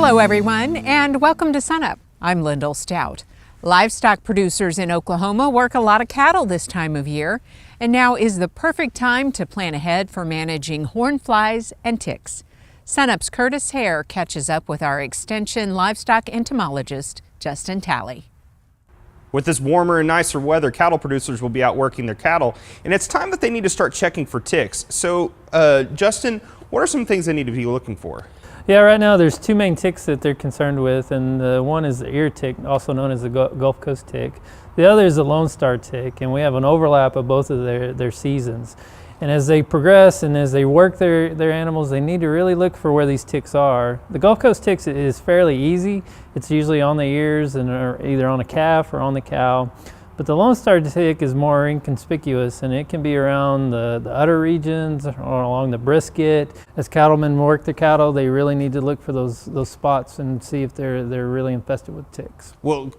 Hello everyone, and welcome to SUNUP. I'm Lyndall Stout. Livestock producers in Oklahoma work a lot of cattle this time of year, and now is the perfect time to plan ahead for managing horn flies and ticks. SUNUP's Curtis Hare catches up with our Extension livestock entomologist, Justin Talley. With this warmer and nicer weather, cattle producers will be out working their cattle, and it's time that they need to start checking for ticks. So, Justin, what are some things they need to be looking for? Yeah, right now there's two main ticks that they're concerned with, and one is the ear tick, also known as the Gulf Coast tick. The other is the Lone Star tick, and we have an overlap of both of their seasons. And as they progress and as they work their animals, they need to really look for where these ticks are. The Gulf Coast ticks is fairly easy. It's usually on the ears and either on a calf or on the cow. But the Lone Star tick is more inconspicuous, and it can be around the udder regions or along the brisket. As cattlemen work their cattle, they really need to look for those spots and see if they're really infested with ticks. Well,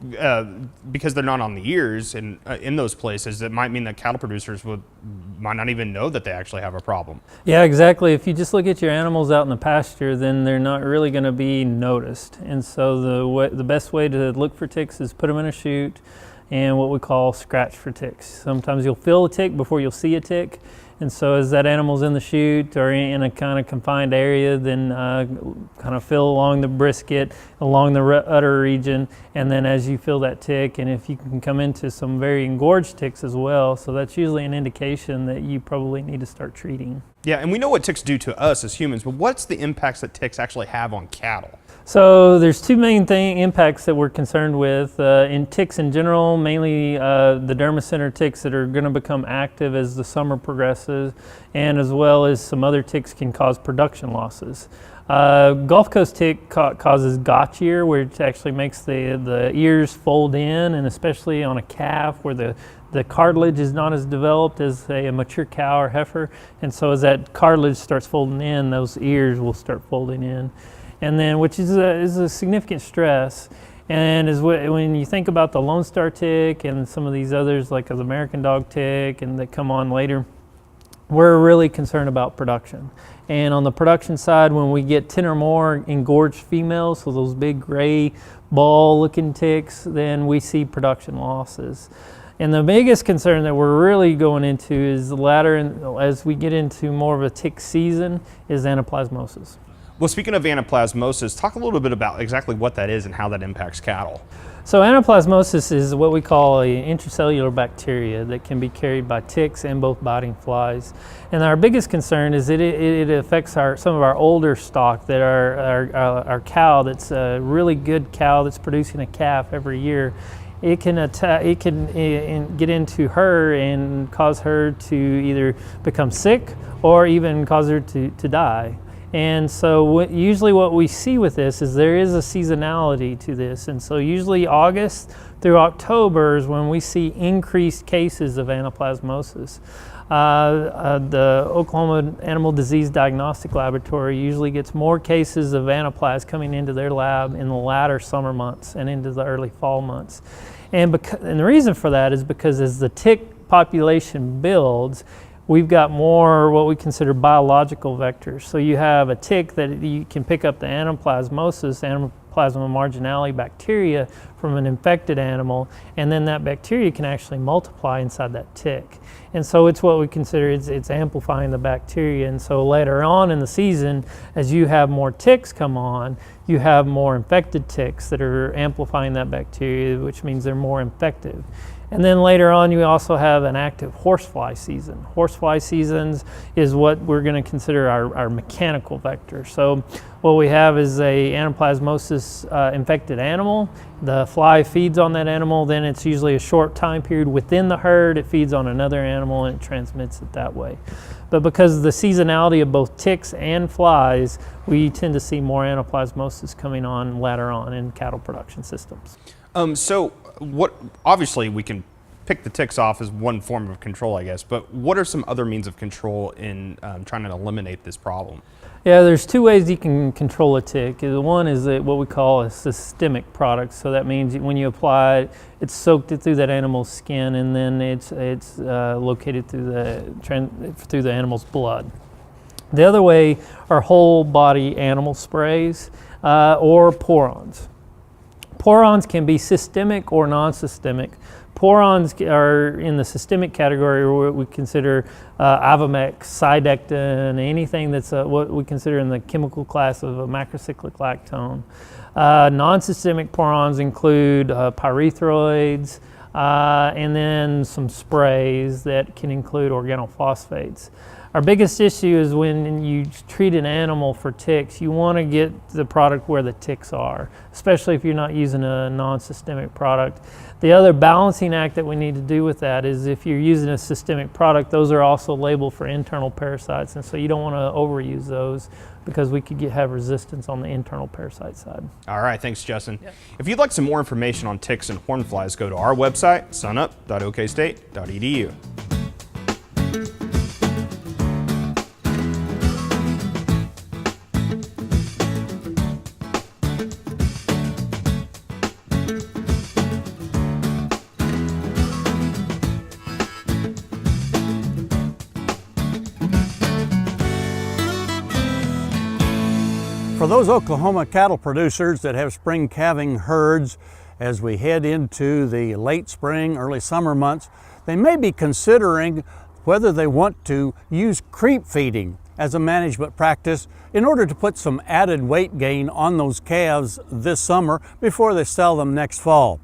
because they're not on the ears and in those places, it might mean that cattle producers might not even know that they actually have a problem. Yeah, exactly. If you just look at your animals out in the pasture, then they're not really going to be noticed. And so the best way to look for ticks is put them in a chute and what we call scratch for ticks. Sometimes you'll feel a tick before you'll see a tick, and so as that animal's in the chute or in a kind of confined area, then kind of feel along the brisket, along the udder region, and then as you feel that tick, and if you can come into some very engorged ticks as well, so that's usually an indication that you probably need to start treating. Yeah, and we know what ticks do to us as humans, but what's the impacts that ticks actually have on cattle? So there's two main impacts that we're concerned with. In ticks in general, mainly the dermacenter ticks that are going to become active as the summer progresses, and as well as some other ticks can cause production losses. Gulf Coast tick causes gotch ear, which actually makes the ears fold in, and especially on a calf where the cartilage is not as developed as say a mature cow or heifer, and so as that cartilage starts folding in, those ears will start folding in. And then, which is a significant stress, and when you think about the Lone Star tick and some of these others like the American dog tick and that come on later, we're really concerned about production. And on the production side, when we get 10 or more engorged females, so those big gray ball looking ticks, then we see production losses. And the biggest concern that we're really going into is the latter, and as we get into more of a tick season, is anaplasmosis. Well, speaking of anaplasmosis, talk a little bit about exactly what that is and how that impacts cattle. So anaplasmosis is what we call an intracellular bacteria that can be carried by ticks and both biting flies. And our biggest concern is that it affects some of our older stock, that our cow that's a really good cow that's producing a calf every year. It can get into her and cause her to either become sick or even cause her to die. And so usually what we see with this is there is a seasonality to this. And so usually August through October is when we see increased cases of anaplasmosis. The Oklahoma Animal Disease Diagnostic Laboratory usually gets more cases of anaplas coming into their lab in the latter summer months and into the early fall months. And the reason for that is because as the tick population builds, we've got more what we consider biological vectors. So you have a tick that you can pick up the anaplasmosis, Anaplasma marginale bacteria from an infected animal, and then that bacteria can actually multiply inside that tick. And so it's what we consider, it's amplifying the bacteria. And so later on in the season, as you have more ticks come on, you have more infected ticks that are amplifying that bacteria, which means they're more infective. And then later on, you also have an active horsefly season. Horsefly seasons is what we're going to consider our mechanical vector. So what we have is a anaplasmosis infected animal. The fly feeds on that animal, then it's usually a short time period within the herd. It feeds on another animal and it transmits it that way. But because of the seasonality of both ticks and flies, we tend to see more anaplasmosis coming on later on in cattle production systems. So obviously we can pick the ticks off as one form of control, I guess, but what are some other means of control in trying to eliminate this problem? Yeah, there's two ways you can control a tick. One is what we call a systemic product. So that means when you apply it, it's soaked through that animal's skin, and then it's located through the animal's blood. The other way are whole body animal sprays or pour-ons. Pour-ons can be systemic or non-systemic. Pour-ons are in the systemic category, where we consider Avomex, Cydectin, anything that's what we consider in the chemical class of a macrocyclic lactone. Non-systemic pour-ons include pyrethroids, and then some sprays that can include organophosphates. Our biggest issue is when you treat an animal for ticks, you want to get the product where the ticks are, especially if you're not using a non-systemic product. The other balancing act that we need to do with that is if you're using a systemic product, those are also labeled for internal parasites, and so you don't want to overuse those because we could have resistance on the internal parasite side. All right, thanks, Justin. Yep. If you'd like some more information on ticks and hornflies, go to our website, SUNUP.okstate.edu. For those Oklahoma cattle producers that have spring calving herds, as we head into the late spring, early summer months, they may be considering whether they want to use creep feeding as a management practice in order to put some added weight gain on those calves this summer before they sell them next fall.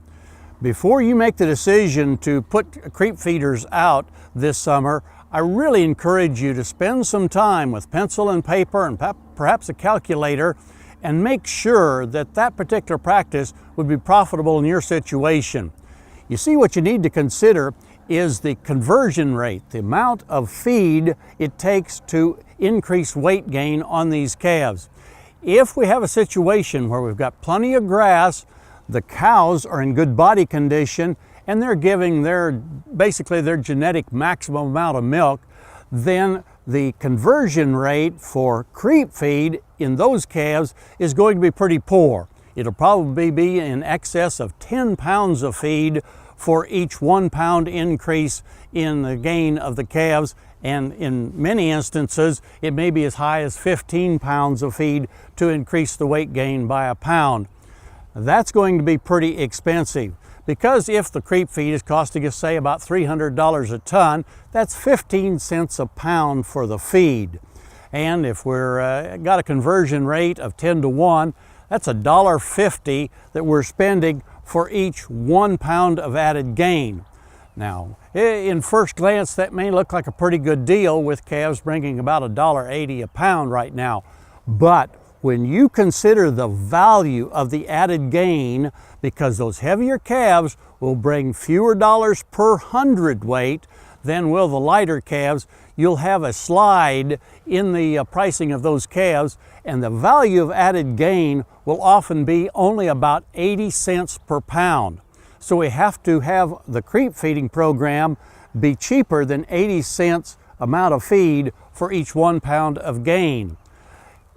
Before you make the decision to put creep feeders out this summer, I really encourage you to spend some time with pencil and paper and perhaps a calculator and make sure that that particular practice would be profitable in your situation. You see, what you need to consider is the conversion rate, the amount of feed it takes to increase weight gain on these calves. If we have a situation where we've got plenty of grass, the cows are in good body condition, and they're giving basically their genetic maximum amount of milk, then the conversion rate for creep feed in those calves is going to be pretty poor. It'll probably be in excess of 10 pounds of feed for each 1 pound increase in the gain of the calves, and in many instances it may be as high as 15 pounds of feed to increase the weight gain by a pound. That's going to be pretty expensive, because if the creep feed is costing us, say, about $300 a ton, that's 15 cents a pound for the feed. And if we're got a conversion rate of 10 to 1, that's $1.50 that we're spending for each 1 pound of added gain. Now, in first glance, that may look like a pretty good deal, with calves bringing about $1.80 a pound right now. But when you consider the value of the added gain, because those heavier calves will bring fewer dollars per hundredweight than will the lighter calves, you'll have a slide in the pricing of those calves, and the value of added gain will often be only about 80 cents per pound. So we have to have the creep feeding program be cheaper than 80 cents amount of feed for each 1 pound of gain.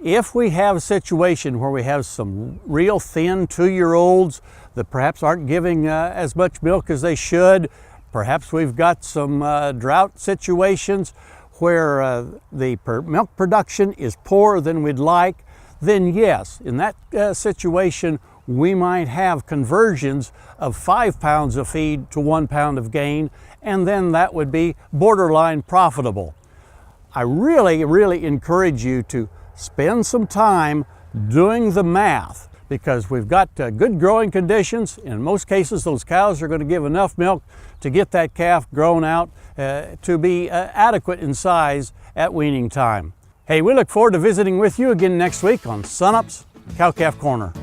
If we have a situation where we have some real thin 2-year-olds that perhaps aren't giving as much milk as they should, perhaps we've got some drought situations where the milk production is poorer than we'd like, then yes, in that situation, we might have conversions of 5 pounds of feed to 1 pound of gain, and then that would be borderline profitable. I really encourage you to spend some time doing the math, because we've got good growing conditions. In most cases, those cows are going to give enough milk to get that calf grown out to be adequate in size at weaning time. Hey, we look forward to visiting with you again next week on SUNUP's Cow-Calf Corner.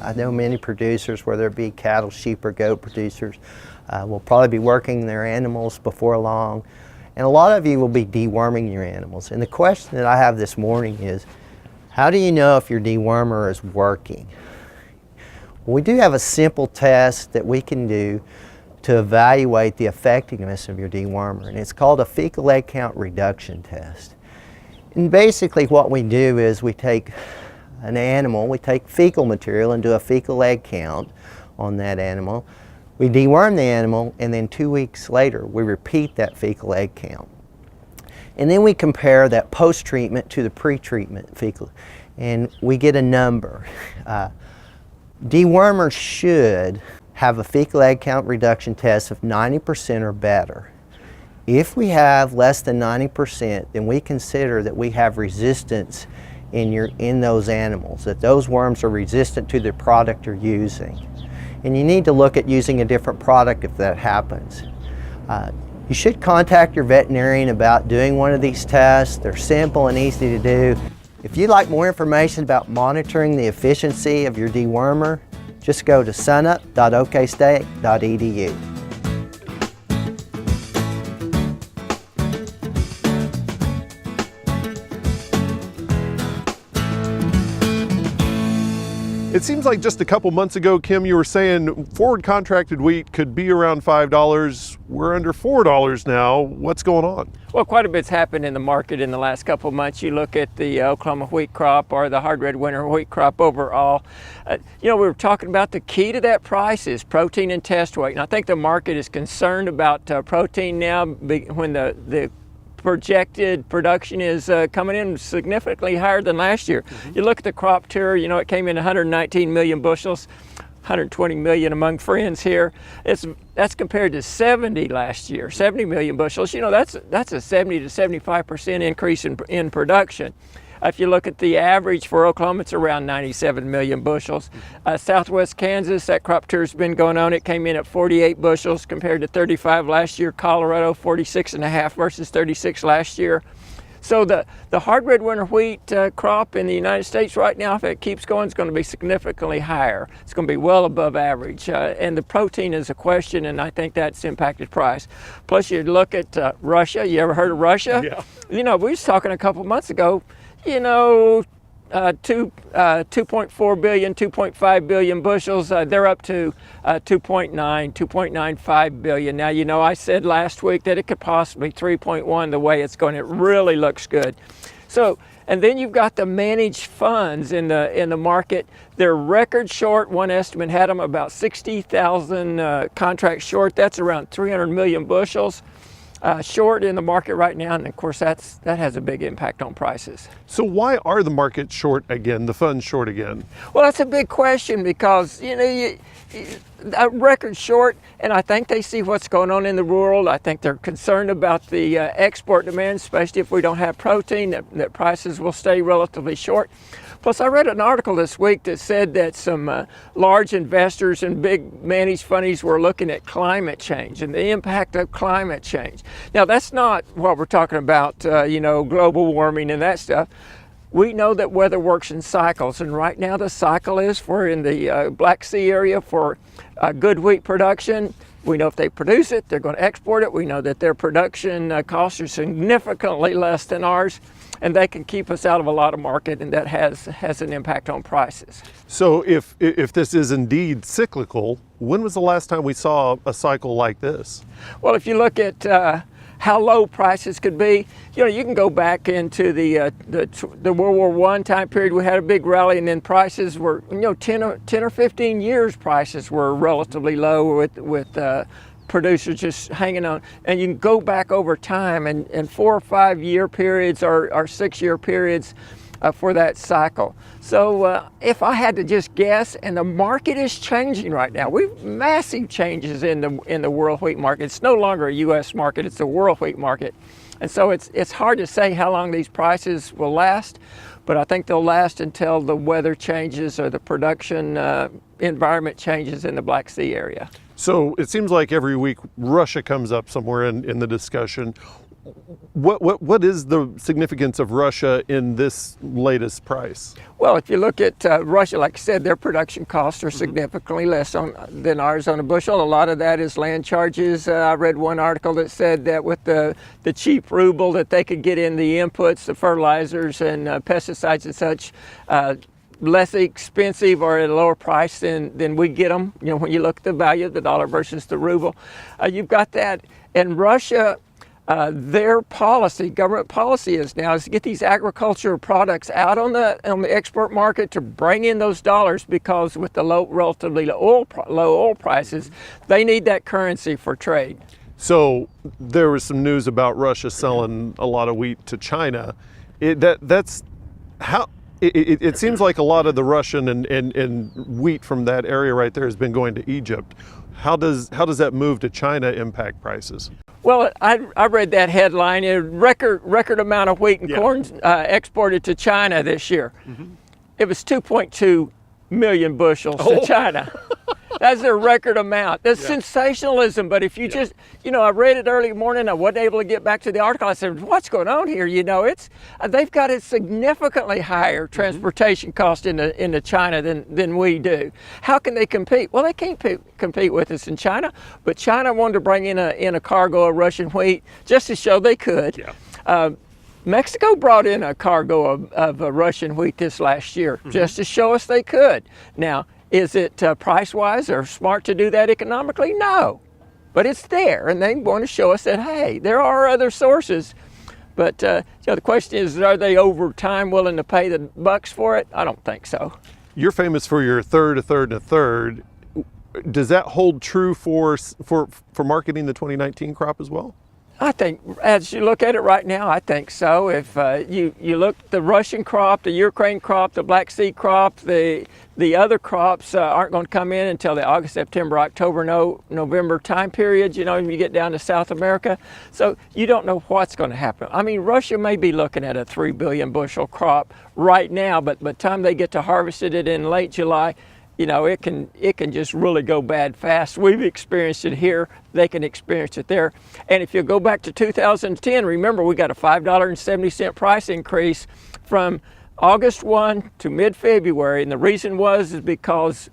I know many producers, whether it be cattle, sheep, or goat producers, will probably be working their animals before long. And a lot of you will be deworming your animals. And the question that I have this morning is, how do you know if your dewormer is working? Well, we do have a simple test that we can do to evaluate the effectiveness of your dewormer, and it's called a fecal egg count reduction test. And basically what we do is we take an animal, we take fecal material and do a fecal egg count on that animal. We deworm the animal, and then 2 weeks later we repeat that fecal egg count. And then we compare that post-treatment to the pre-treatment fecal, and we get a number. Dewormers should have a fecal egg count reduction test of 90% or better. If we have less than 90%, then we consider that we have resistance in those animals, that those worms are resistant to the product you're using. And you need to look at using a different product if that happens. You should contact your veterinarian about doing one of these tests. They're simple and easy to do. If you'd like more information about monitoring the efficiency of your dewormer, just go to SUNUP.okstate.edu. It seems like just a couple months ago, Kim, you were saying forward contracted wheat could be around $5. We're under $4 now. What's going on? Well, quite a bit's happened in the market in the last couple of months. You look at the Oklahoma wheat crop or the hard red winter wheat crop overall. We were talking about the key to that price is protein and test weight. And I think the market is concerned about protein now when the projected production is coming in significantly higher than last year. You look at the crop tier, it came in 119 million bushels, 120 million among friends here. That's compared to 70 last year, 70 million bushels. That's a 70 to 75% increase in production. If you look at the average for Oklahoma, it's around 97 million bushels. Southwest Kansas, that crop tier has been going on. It came in at 48 bushels compared to 35 last year. Colorado, 46.5 versus 36 last year. So the hard red winter wheat crop in the United States right now, if it keeps going, it's going to be significantly higher. It's going to be well above average. And the protein is a question, and I think that's impacted price. Plus, you look at Russia. You ever heard of Russia? Yeah. We was talking a couple months ago, 2.4 billion, 2.5 billion bushels. They're up to 2.95 billion. Now, I said last week that it could possibly 3.1 the way it's going. It really looks good. So, and then you've got the managed funds in the market. They're record short. One estimate had them about 60,000 contracts short. That's around 300 million bushels. Short in the market right now, and of course that has a big impact on prices. So why are the markets short again, the funds short again? Well, that's a big question because a record short, and I think they see what's going on in the world. I think they're concerned about the export demand, especially if we don't have protein, that prices will stay relatively short. Plus, I read an article this week that said that some large investors and big managed funds were looking at climate change and the impact of climate change. Now, that's not what we're talking about, global warming and that stuff. We know that weather works in cycles, and right now the cycle is for in the Black Sea area for good wheat production. We know if they produce it, they're going to export it. We know that their production costs are significantly less than ours, and they can keep us out of a lot of market, and that has an impact on prices. So if this is indeed cyclical, when was the last time we saw a cycle like this? Well, if you look at how low prices could be, you can go back into the World War I time period. We had a big rally, and then prices were, 10 or 15 years prices were relatively low with producers just hanging on. And you can go back over time and 4 or 5 year periods or 6 year periods for that cycle. So if I had to just guess, and the market is changing right now. We've massive changes in the world wheat market. It's no longer a U.S. market, it's a world wheat market. And so it's hard to say how long these prices will last, but I think they'll last until the weather changes or the production environment changes in the Black Sea area. So it seems like every week Russia comes up somewhere in the discussion. What is the significance of Russia in this latest price? Well, if you look at Russia, like I said, their production costs are significantly less than ours on a bushel. A lot of that is land charges. I read one article that said that with the cheap ruble that they could get in the inputs, the fertilizers and pesticides and such, less expensive or at a lower price than we get them. When you look at the value of the dollar versus the ruble, you've got that. And Russia, their policy, government policy is now is to get these agricultural products out on the export market to bring in those dollars, because with the relatively low oil prices, they need that currency for trade. So there was some news about Russia selling a lot of wheat to China. It seems like a lot of the Russian and wheat from that area right there has been going to Egypt. How does that move to China impact prices? Well, I read that headline. A record amount of wheat and corn exported to China this year. It was 2.2 million bushels to China. That's a record amount. That's sensationalism. But if you just, I read it early morning. I wasn't able to get back to the article. I said, what's going on here? They've got a significantly higher transportation cost into China than we do. How can they compete? Well, they can't compete with us in China. But China wanted to bring in a cargo of Russian wheat just to show they could. Mexico brought in a cargo of Russian wheat this last year just to show us they could. Now, is it price-wise or smart to do that economically? No, but it's there, and they want to show us that, hey, there are other sources. But the question is, are they over time willing to pay the bucks for it? I don't think so. You're famous for your third, a third, and a third. Does that hold true for marketing the 2019 crop as well? I think, as you look at it right now, I think so. If you look at the Russian crop, the Ukraine crop, the Black Sea crop, the other crops aren't going to come in until the August, September, October, November time period, when you get down to South America. So you don't know what's going to happen. I mean, Russia may be looking at a 3 billion bushel crop right now, but by the time they get to harvested it in late July, it can just really go bad fast. We've experienced it here. They can experience it there. And if you go back to 2010, remember we got a $5.70 price increase from August 1 to mid-February. And the reason is because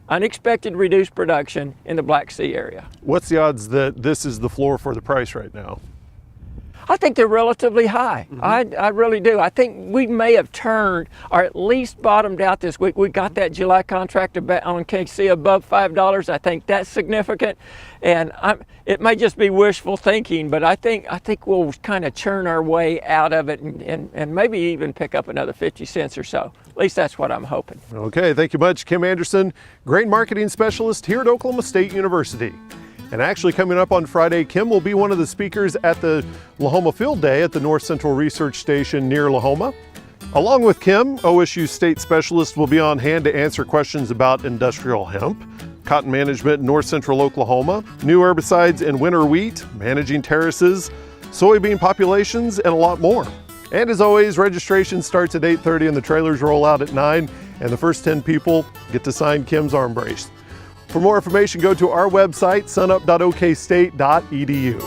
unexpected reduced production in the Black Sea area. What's the odds that this is the floor for the price right now? I think they're relatively high. I really do. I think we may have turned, or at least bottomed out this week. We got that July contract on KC above $5. I think that's significant, and it may just be wishful thinking, but I think we'll kind of churn our way out of it and maybe even pick up another 50 cents or so. At least that's what I'm hoping. Okay, thank you much, Kim Anderson, grain marketing specialist here at Oklahoma State University. And actually coming up on Friday, Kim will be one of the speakers at the Lahoma Field Day at the North Central Research Station near Lahoma. Along with Kim, OSU State Specialist will be on hand to answer questions about industrial hemp, cotton management in North Central Oklahoma, new herbicides in winter wheat, managing terraces, soybean populations, and a lot more. And as always, registration starts at 8:30 and the trailers roll out at 9, and the first 10 people get to sign Kim's arm brace. For more information, go to our website, SUNUP.okstate.edu.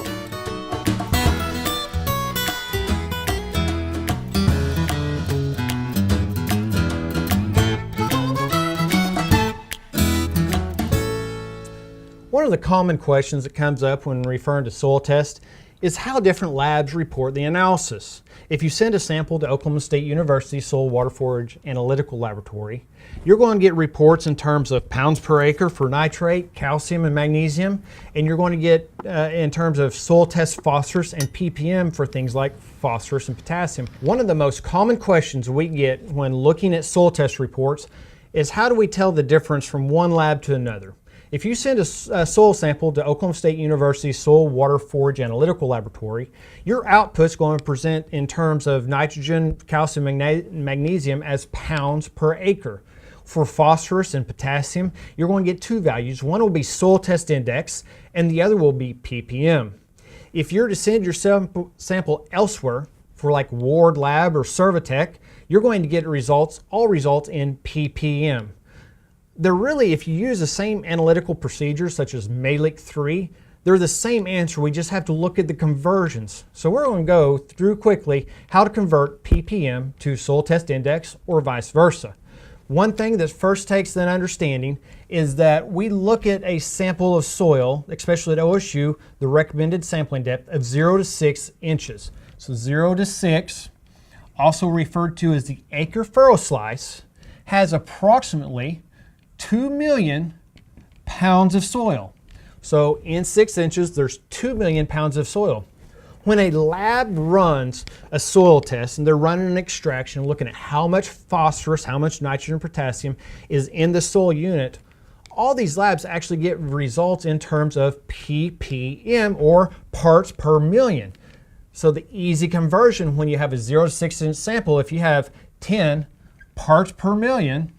One of the common questions that comes up when referring to soil tests is how different labs report the analysis. If you send a sample to Oklahoma State University Soil Water Forage Analytical Laboratory, you're going to get reports in terms of pounds per acre for nitrate, calcium, and magnesium, and you're going to get in terms of soil test phosphorus and ppm for things like phosphorus and potassium. One of the most common questions we get when looking at soil test reports is how do we tell the difference from one lab to another? If you send a soil sample to Oklahoma State University Soil Water Forage Analytical Laboratory, your output's going to present in terms of nitrogen, calcium, and magnesium as pounds per acre. For phosphorus and potassium, you're going to get two values. One will be soil test index, and the other will be ppm. If you're to send your sample elsewhere, for like Ward Lab or Servitec, you're going to get all results in ppm. They're really, if you use the same analytical procedures such as Malik 3, they're the same answer. We just have to look at the conversions. So we're going to go through quickly how to convert ppm to soil test index or vice versa. One thing that first takes an understanding is that we look at a sample of soil, especially at OSU, the recommended sampling depth of 0 to 6 inches. So 0 to 6, also referred to as the acre furrow slice, has approximately 2 million pounds of soil. So in 6 inches, there's 2 million pounds of soil. When a lab runs a soil test and they're running an extraction, looking at how much phosphorus, how much nitrogen, potassium is in the soil unit, all these labs actually get results in terms of ppm, or parts per million. So the easy conversion when you have a 0 to 6 inch sample, if you have 10 parts per million,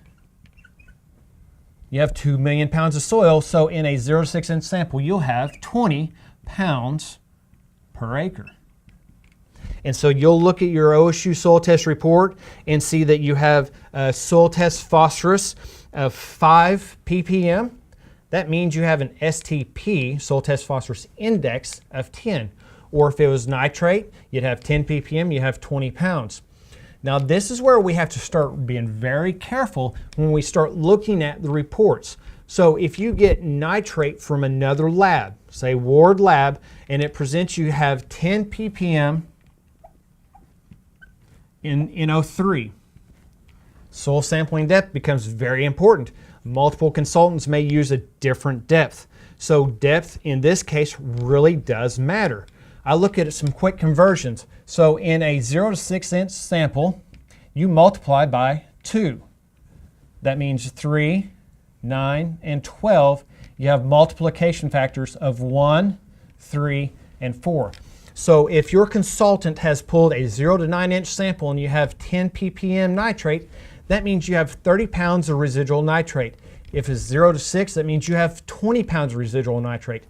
you have 2 million pounds of soil. So in a 0 to 6 inch sample, you'll have 20 pounds per acre. And so you'll look at your OSU soil test report and see that you have a soil test phosphorus of 5 ppm. That means you have an STP, soil test phosphorus index, of 10. Or if it was nitrate, you'd have 10 ppm, you have 20 pounds. Now this is where we have to start being very careful when we start looking at the reports. So if you get nitrate from another lab, say Ward Lab, and it presents you have 10 ppm in NO3, soil sampling depth becomes very important. Multiple consultants may use a different depth. So depth in this case really does matter. I look at some quick conversions. So in a 0 to 6 inch sample, you multiply by 2. That means 3, 9, and 12. You have multiplication factors of 1, 3, and 4. So if your consultant has pulled a 0 to 9 inch sample and you have 10 ppm nitrate, that means you have 30 pounds of residual nitrate. If it's 0 to 6, that means you have 20 pounds of residual nitrate.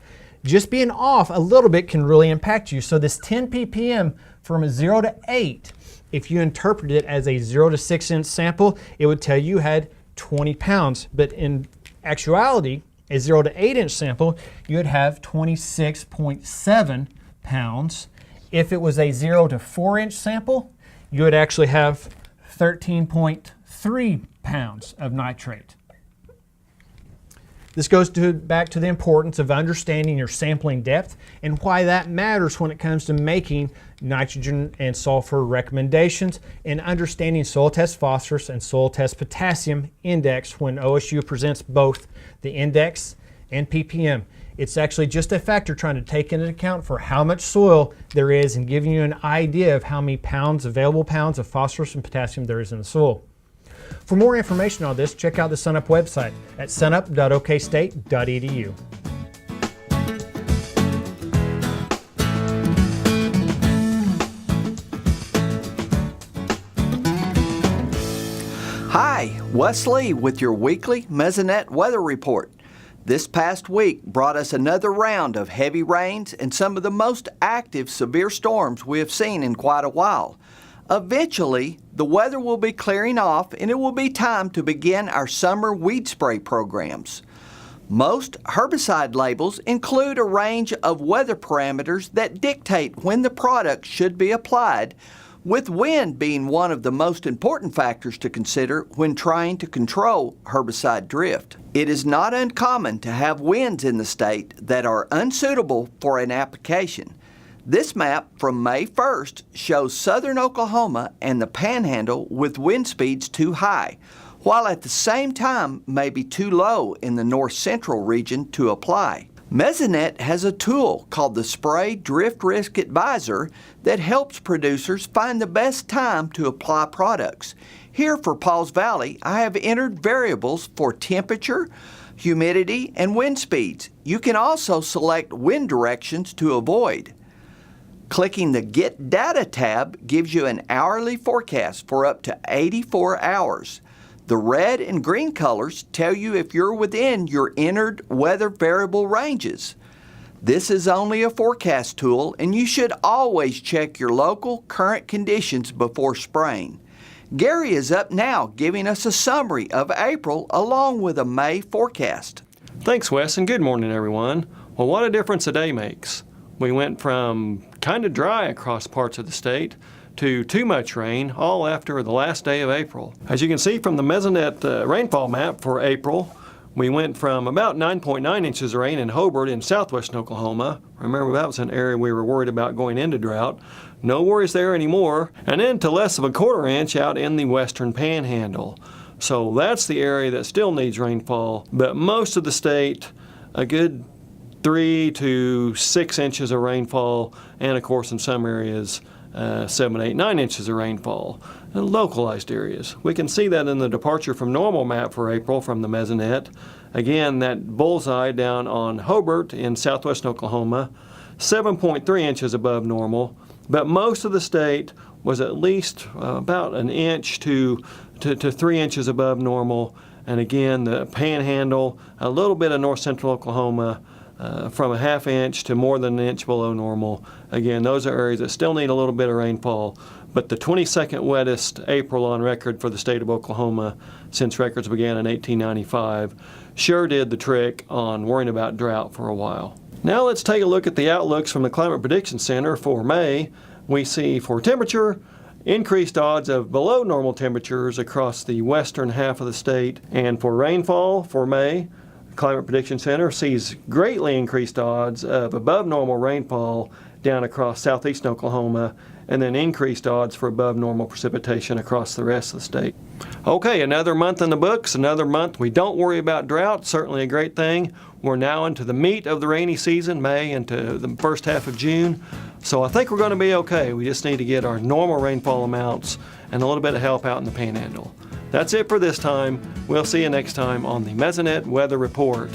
Just being off a little bit can really impact you. So this 10 ppm from a 0 to 8, if you interpret it as a 0 to 6 inch sample, it would tell you had 20 pounds. But in actuality, a 0 to 8 inch sample, you would have 26.7 pounds. If it was a 0 to 4 inch sample, you would actually have 13.3 pounds of nitrate. This goes back to the importance of understanding your sampling depth and why that matters when it comes to making nitrogen and sulfur recommendations, and understanding soil test phosphorus and soil test potassium index when OSU presents both the index and ppm. It's actually just a factor trying to take into account for how much soil there is and giving you an idea of how many available pounds of phosphorus and potassium there is in the soil. For more information on this, check out the SUNUP website at SUNUP.okstate.edu. Hi, Wes Lee with your weekly Mesonet weather report. This past week brought us another round of heavy rains and some of the most active severe storms we have seen in quite a while. Eventually, the weather will be clearing off and it will be time to begin our summer weed spray programs. Most herbicide labels include a range of weather parameters that dictate when the product should be applied, with wind being one of the most important factors to consider when trying to control herbicide drift. It is not uncommon to have winds in the state that are unsuitable for an application. This map from May 1st shows southern Oklahoma and the panhandle with wind speeds too high, while at the same time may be too low in the north central region to apply. Mesonet has a tool called the Spray Drift Risk Advisor that helps producers find the best time to apply products. Here for Pauls Valley, I have entered variables for temperature, humidity, and wind speeds. You can also select wind directions to avoid. Clicking the Get Data tab gives you an hourly forecast for up to 84 hours. The red and green colors tell you if you're within your entered weather variable ranges. This is only a forecast tool, and you should always check your local current conditions before spraying. Gary is up now giving us a summary of April along with a May forecast. Thanks, Wes, and good morning, everyone. Well, what a difference a day makes. We went from kind of dry across parts of the state to too much rain, all after the last day of April. As you can see from the Mesonet rainfall map for April, we went from about 9.9 inches of rain in Hobart in southwestern Oklahoma. Remember, that was an area we were worried about going into drought. No worries there anymore. And then to less of a quarter inch out in the western panhandle. So that's the area that still needs rainfall, but most of the state, a good 3 to 6 inches of rainfall, and of course in some areas 7, 8, 9 inches of rainfall in localized areas. We can see that in the departure from normal map for April from the Mesonet. Again, that bullseye down on Hobart in southwestern Oklahoma, 7.3 inches above normal, but most of the state was at least about an inch to 3 inches above normal. And again, the panhandle, a little bit of north central Oklahoma, from a ½ inch to more than an inch below normal. Again, those are areas that still need a little bit of rainfall, but the 22nd wettest April on record for the state of Oklahoma since records began in 1895 sure did the trick on worrying about drought for a while. Now let's take a look at the outlooks from the Climate Prediction Center for May. We see for temperature, increased odds of below normal temperatures across the western half of the state, and for rainfall for May, Climate Prediction Center sees greatly increased odds of above normal rainfall down across southeastern Oklahoma, and then increased odds for above normal precipitation across the rest of the state. Okay, another month in the books, another month we don't worry about drought, certainly a great thing. We're now into the meat of the rainy season, May into the first half of June, so I think we're going to be okay. We just need to get our normal rainfall amounts and a little bit of help out in the panhandle. That's it for this time. We'll see you next time on the Mesonet Weather Report.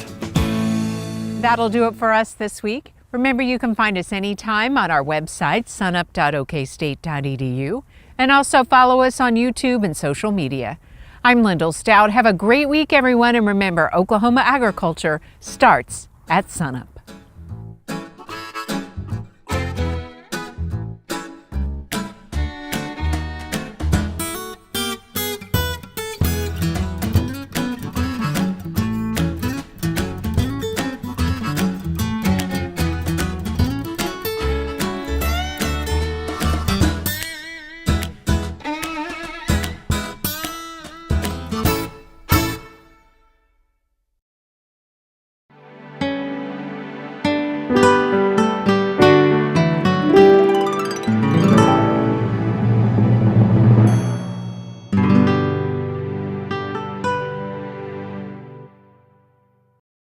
That'll do it for us this week. Remember, you can find us anytime on our website, SUNUP.okstate.edu, and also follow us on YouTube and social media. I'm Lyndall Stout. Have a great week, everyone, and remember, Oklahoma agriculture starts at sunup.